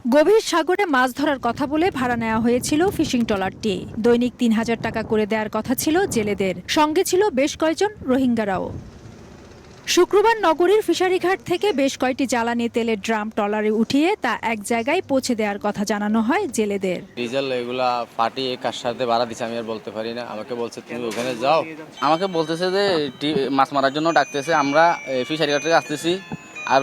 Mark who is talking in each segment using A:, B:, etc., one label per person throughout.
A: গভীর সাগরে মাছ ধরার কথা বলে ভাড়া নেওয়া হয়েছিল ফিশিং ট্রলারটি। দৈনিক ৩,০০০ টাকা করে দেওয়ার কথা ছিল জেলেদের, সঙ্গে ছিল বেশ কয়েকজন রোহিঙ্গারাও। শুক্রবার নগরীর ফিশারিঘাট থেকে বেশ কয়েকটি জ্বালানি তেলের ড্রাম ট্রলারে উঠিয়ে তা এক জায়গায় পৌঁছে দেওয়ার কথা জানানো হয় জেলেদের।
B: ডিজেল এগুলা পার্টি কার সাথে ভাড়া দিচ্ছে আমি আর বলতে পারি না। আমাকে বলছে তুমি ওখানে যাও, আমাকে বলতেছে যে মাছ মারার জন্য ডাকতেছে, আমরা ফিশারিঘাট থেকে আসতেছি আর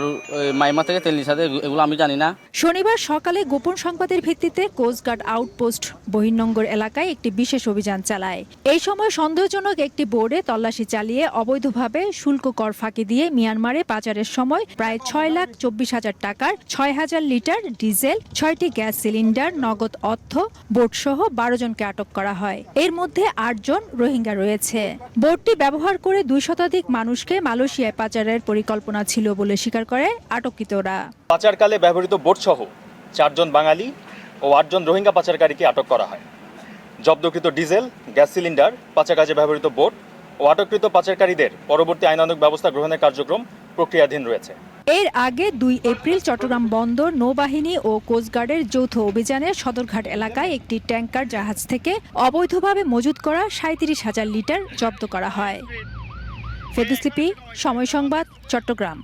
B: মাইমা থেকে তেল নিশাতে এগুলো আমি জানি না।
A: শনিবার সকালে গোপন সংবাদের ভিত্তিতে কোস্টগার্ড আউটপোস্ট বহির্নঙ্গর এলাকায় একটি বিশেষ অভিযান চালায়। এই সময় সন্দেহজনক একটি বোর্ডে তল্লাশি চালিয়ে অবৈধভাবে শুল্ক কর ফাঁকি দিয়ে মিয়ানমারে পাচারের সময় প্রায় ৬,২৪,০০০ টাকার ৬,০০০ লিটার ডিজেল, ৬টি গ্যাস সিলিন্ডার, নগদ অর্থ, বোটসহ ১২ জনকে আটক করা হয়। এর মধ্যে ৮ জন রোহিঙ্গা রয়েছে। বোটটি ব্যবহার করে ২ শতাধিক মানুষকে মালয়েশিয়ায় পাচারের পরিকল্পনা ছিল বলে স্বীকার করে আটককৃতরা।
C: পাচারকালে ব্যবহৃত বোটসহ ৪ জন বাঙালি ও ৮ জন রোহিঙ্গা পাচারকারীকে আটক করা হয়। জব্দকৃত ডিজেল, গ্যাস সিলিন্ডার, পাচার কাজে ব্যবহৃত বোট ও আটককৃত পাচারকারীদের পরবর্তী আইনানুগ ব্যবস্থা গ্রহণের কার্যক্রম প্রক্রিয়াধীন রয়েছে।
A: এর আগে ২ এপ্রিল চট্টগ্রাম বন্দর, নৌবাহিনী ও কোস্টগার্ডের যৌথ অভিযানে সদরঘাট এলাকায় একটি ট্যাংকার জাহাজ থেকে অবৈধভাবে মজুত করা ৩৭,০০০ লিটার জব্দ করা হয়। ফেরদৌস লিপি, সময় সংবাদ, চট্টগ্রাম।